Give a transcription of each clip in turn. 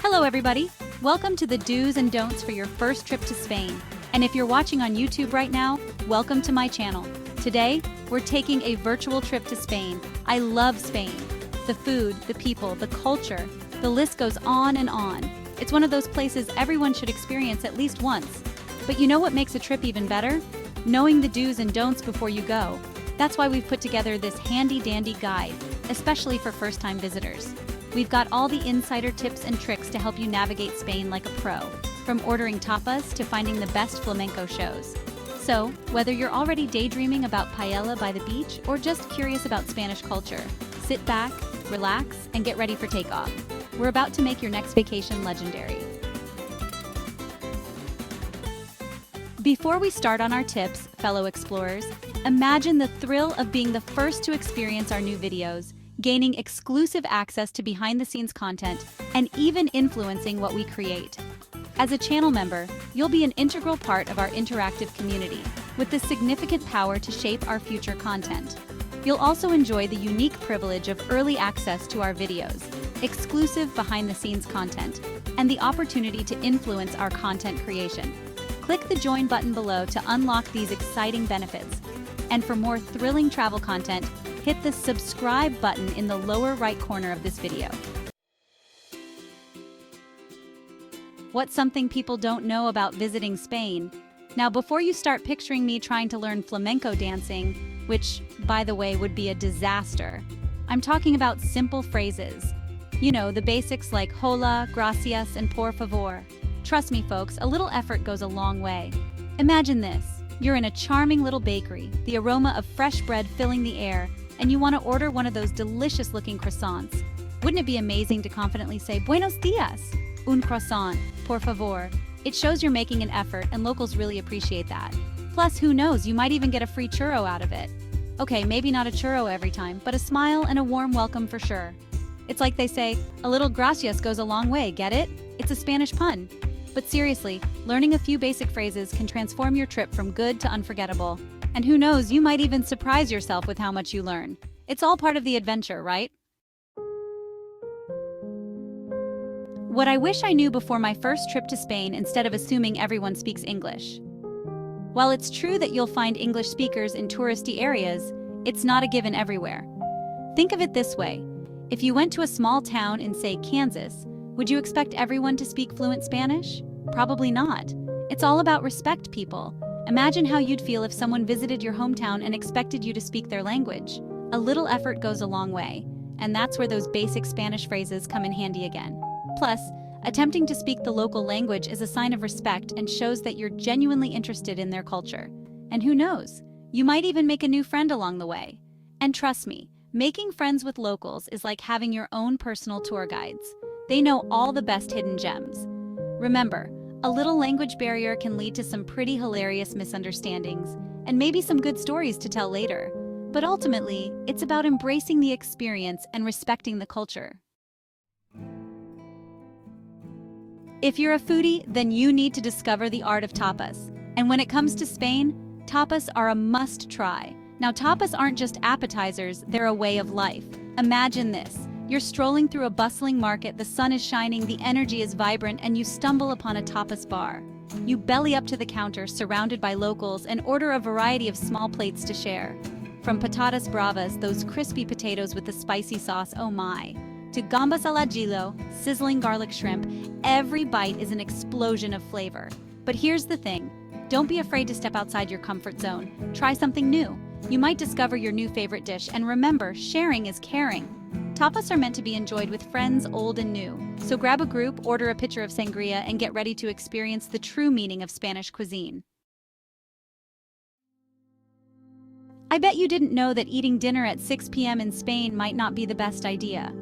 Hello everybody! Welcome to the do's and don'ts for your first trip to Spain. And if you're watching on YouTube right now, welcome to my channel. Today, we're taking a virtual trip to Spain. I love Spain. The food, the people, the culture, the list goes on and on. It's one of those places everyone should experience at least once. But you know what makes a trip even better? Knowing the do's and don'ts before you go. That's why we've put together this handy-dandy guide, especially for first-time visitors. We've got all the insider tips and tricks to help you navigate Spain like a pro, from ordering tapas to finding the best flamenco shows. So, whether you're already daydreaming about paella by the beach or just curious about Spanish culture, sit back, relax, and get ready for takeoff. We're about to make your next vacation legendary. Before we start on our tips, fellow explorers, imagine the thrill of being the first to experience our new videos, gaining exclusive access to behind-the-scenes content, and even influencing what we create. As a channel member, you'll be an integral part of our interactive community, with the significant power to shape our future content. You'll also enjoy the unique privilege of early access to our videos, exclusive behind-the-scenes content, and the opportunity to influence our content creation. Click the join button below to unlock these exciting benefits. And for more thrilling travel content, hit the subscribe button in the lower right corner of this video. What's something people don't know about visiting Spain? Now, before you start picturing me trying to learn flamenco dancing, which, by the way, would be a disaster, I'm talking about simple phrases. You know, the basics like hola, gracias, and por favor. Trust me, folks, a little effort goes a long way. Imagine this. You're in a charming little bakery, the aroma of fresh bread filling the air, and you want to order one of those delicious-looking croissants. Wouldn't it be amazing to confidently say, Buenos dias, un croissant, por favor? It shows you're making an effort, and locals really appreciate that. Plus, who knows, you might even get a free churro out of it. Okay, maybe not a churro every time, but a smile and a warm welcome for sure. It's like they say, a little gracias goes a long way, get it? It's a Spanish pun. But seriously, learning a few basic phrases can transform your trip from good to unforgettable. And who knows, you might even surprise yourself with how much you learn. It's all part of the adventure, right? What I wish I knew before my first trip to Spain instead of assuming everyone speaks English. While it's true that you'll find English speakers in touristy areas, it's not a given everywhere. Think of it this way. If you went to a small town in, say, Kansas, would you expect everyone to speak fluent Spanish? Probably not. It's all about respect, people. Imagine how you'd feel if someone visited your hometown and expected you to speak their language. A little effort goes a long way, and that's where those basic Spanish phrases come in handy again. Plus, attempting to speak the local language is a sign of respect and shows that you're genuinely interested in their culture. And who knows, you might even make a new friend along the way. And trust me, making friends with locals is like having your own personal tour guides. They know all the best hidden gems. Remember, a little language barrier can lead to some pretty hilarious misunderstandings, and maybe some good stories to tell later. But ultimately, it's about embracing the experience and respecting the culture. If you're a foodie, then you need to discover the art of tapas. And when it comes to Spain, tapas are a must-try. Now, tapas aren't just appetizers, they're a way of life. Imagine this. You're strolling through a bustling market, the sun is shining, the energy is vibrant, and you stumble upon a tapas bar. You belly up to the counter, surrounded by locals, and order a variety of small plates to share. From patatas bravas, those crispy potatoes with the spicy sauce, oh my, to gambas al ajillo, sizzling garlic shrimp, every bite is an explosion of flavor. But here's the thing, don't be afraid to step outside your comfort zone. Try something new. You might discover your new favorite dish, and remember, sharing is caring. Tapas are meant to be enjoyed with friends old and new, so grab a group, order a pitcher of sangria, and get ready to experience the true meaning of Spanish cuisine. I bet you didn't know that eating dinner at 6 p.m. in Spain might not be the best idea.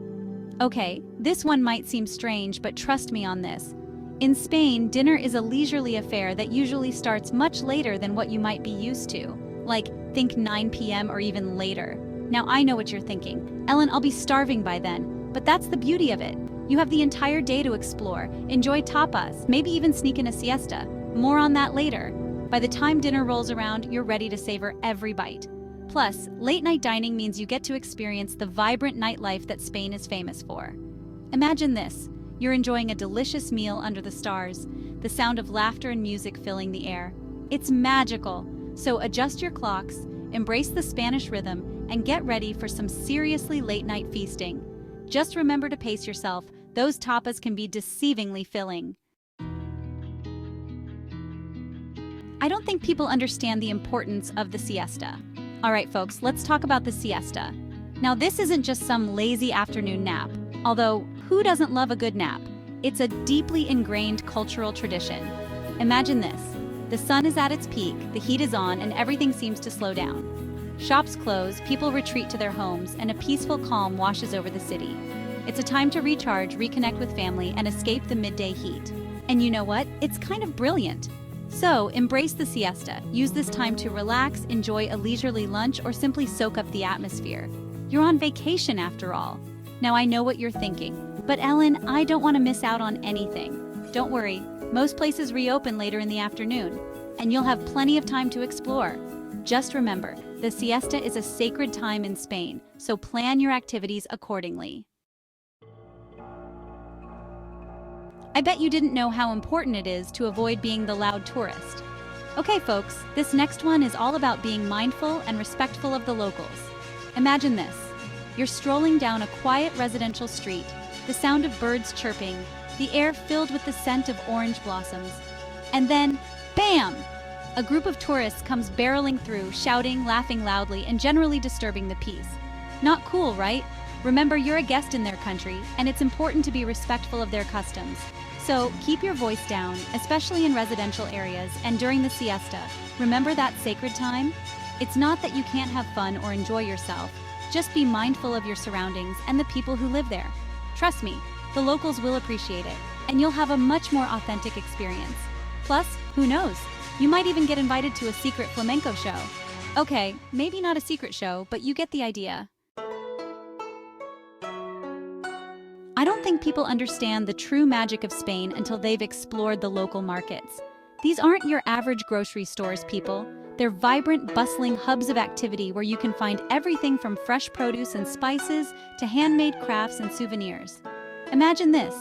Okay, this one might seem strange, but trust me on this. In Spain, dinner is a leisurely affair that usually starts much later than what you might be used to. Like, think 9 p.m. or even later. Now I know what you're thinking. Ellen, I'll be starving by then. But that's the beauty of it. You have the entire day to explore, enjoy tapas, maybe even sneak in a siesta. More on that later. By the time dinner rolls around, you're ready to savor every bite. Plus, late-night dining means you get to experience the vibrant nightlife that Spain is famous for. Imagine this. You're enjoying a delicious meal under the stars, the sound of laughter and music filling the air. It's magical, so adjust your clocks, embrace the Spanish rhythm, and get ready for some seriously late-night feasting. Just remember to pace yourself. Those tapas can be deceivingly filling. I don't think people understand the importance of the siesta. All right, folks, let's talk about the siesta. Now, this isn't just some lazy afternoon nap, although who doesn't love a good nap? It's a deeply ingrained cultural tradition. Imagine this. The sun is at its peak, the heat is on, and everything seems to slow down. Shops close, people retreat to their homes, and a peaceful calm washes over the city. It's a time to recharge, reconnect with family, and escape the midday heat. And you know what? It's kind of brilliant. So, embrace the siesta. Use this time to relax, enjoy a leisurely lunch, or simply soak up the atmosphere. You're on vacation after all. Now I know what you're thinking, but Ellen, I don't want to miss out on anything. Don't worry, most places reopen later in the afternoon, and you'll have plenty of time to explore. Just remember, the siesta is a sacred time in Spain, so plan your activities accordingly. I bet you didn't know how important it is to avoid being the loud tourist. Okay, folks, this next one is all about being mindful and respectful of the locals. Imagine this. You're strolling down a quiet residential street, the sound of birds chirping, the air filled with the scent of orange blossoms. And then, bam! A group of tourists comes barreling through, shouting, laughing loudly, and generally disturbing the peace. Not cool, right? Remember, you're a guest in their country, and it's important to be respectful of their customs. So, keep your voice down, especially in residential areas and during the siesta. Remember that sacred time? It's not that you can't have fun or enjoy yourself. Just be mindful of your surroundings and the people who live there. Trust me, the locals will appreciate it, and you'll have a much more authentic experience. Plus, who knows? You might even get invited to a secret flamenco show. Okay, maybe not a secret show, but you get the idea. I don't think people understand the true magic of Spain until they've explored the local markets. These aren't your average grocery stores, people. They're vibrant, bustling hubs of activity where you can find everything from fresh produce and spices to handmade crafts and souvenirs. Imagine this.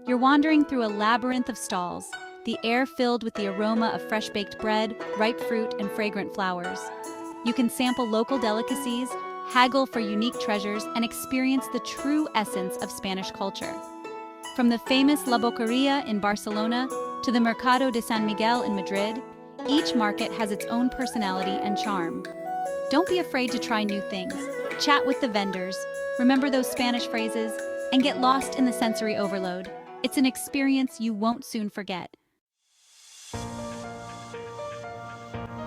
You're wandering through a labyrinth of stalls, the air filled with the aroma of fresh-baked bread, ripe fruit, and fragrant flowers. You can sample local delicacies, haggle for unique treasures, and experience the true essence of Spanish culture. From the famous La Boqueria in Barcelona to the Mercado de San Miguel in Madrid, each market has its own personality and charm. Don't be afraid to try new things. Chat with the vendors, remember those Spanish phrases, and get lost in the sensory overload. It's an experience you won't soon forget.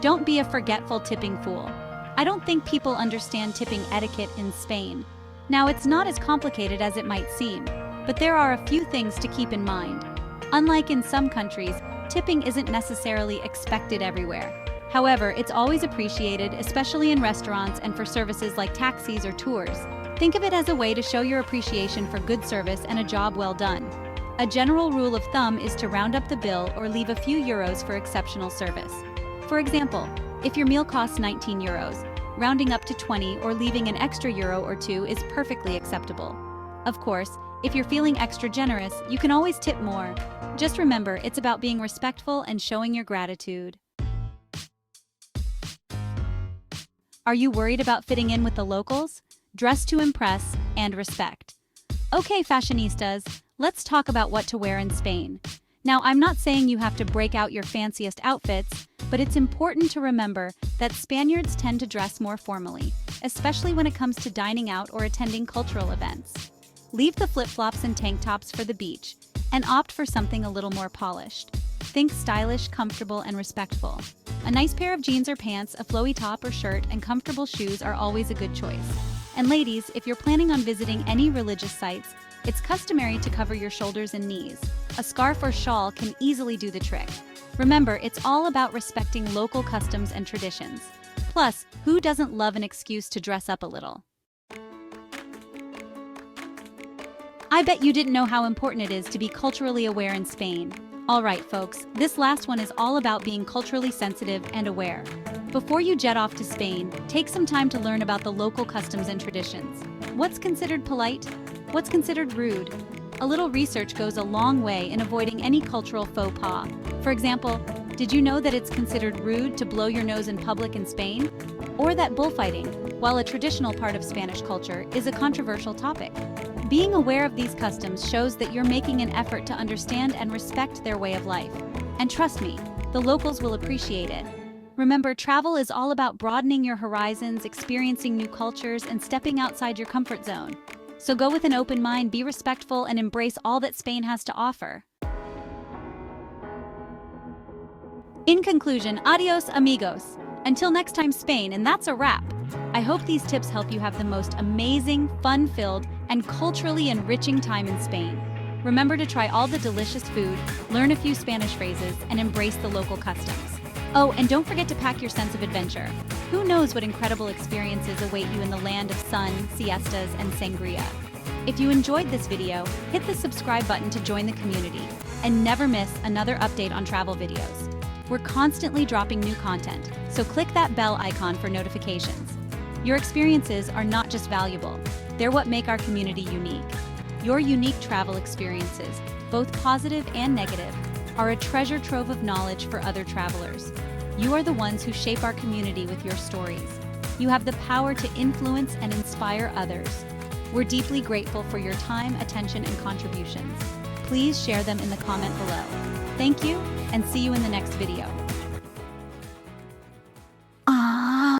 Don't be a forgetful tipping fool. I don't think people understand tipping etiquette in Spain. Now, it's not as complicated as it might seem, but there are a few things to keep in mind. Unlike in some countries, tipping isn't necessarily expected everywhere. However, it's always appreciated, especially in restaurants and for services like taxis or tours. Think of it as a way to show your appreciation for good service and a job well done. A general rule of thumb is to round up the bill or leave a few euros for exceptional service. For example, if your meal costs 19 euros, rounding up to 20 or leaving an extra euro or two is perfectly acceptable. Of course, if you're feeling extra generous, you can always tip more. Just remember, it's about being respectful and showing your gratitude. Are you worried about fitting in with the locals? Dress to impress and respect. Okay, fashionistas, let's talk about what to wear in Spain. Now, I'm not saying you have to break out your fanciest outfits, but it's important to remember that Spaniards tend to dress more formally, especially when it comes to dining out or attending cultural events. Leave the flip-flops and tank tops for the beach, and opt for something a little more polished. Think stylish, comfortable, and respectful. A nice pair of jeans or pants, a flowy top or shirt, and comfortable shoes are always a good choice. And ladies, if you're planning on visiting any religious sites, it's customary to cover your shoulders and knees. A scarf or shawl can easily do the trick. Remember, it's all about respecting local customs and traditions. Plus, who doesn't love an excuse to dress up a little? I bet you didn't know how important it is to be culturally aware in Spain. All right, folks, this last one is all about being culturally sensitive and aware. Before you jet off to Spain, take some time to learn about the local customs and traditions. What's considered polite? What's considered rude? A little research goes a long way in avoiding any cultural faux pas. For example, did you know that it's considered rude to blow your nose in public in Spain? Or that bullfighting, while a traditional part of Spanish culture, is a controversial topic? Being aware of these customs shows that you're making an effort to understand and respect their way of life. And trust me, the locals will appreciate it. Remember, travel is all about broadening your horizons, experiencing new cultures, and stepping outside your comfort zone. So go with an open mind, be respectful, and embrace all that Spain has to offer. In conclusion, adios, amigos. Until next time, Spain, and that's a wrap. I hope these tips help you have the most amazing, fun-filled, and culturally enriching time in Spain. Remember to try all the delicious food, learn a few Spanish phrases, and embrace the local customs. Oh, and don't forget to pack your sense of adventure. Who knows what incredible experiences await you in the land of sun, siestas, and sangria. If you enjoyed this video, hit the subscribe button to join the community, and never miss another update on travel videos. We're constantly dropping new content, so click that bell icon for notifications. Your experiences are not just valuable, they're what make our community unique. Your unique travel experiences, both positive and negative, are a treasure trove of knowledge for other travelers. You are the ones who shape our community with your stories. You have the power to influence and inspire others. We're deeply grateful for your time, attention, and contributions. Please share them in the comment below. Thank you, and see you in the next video.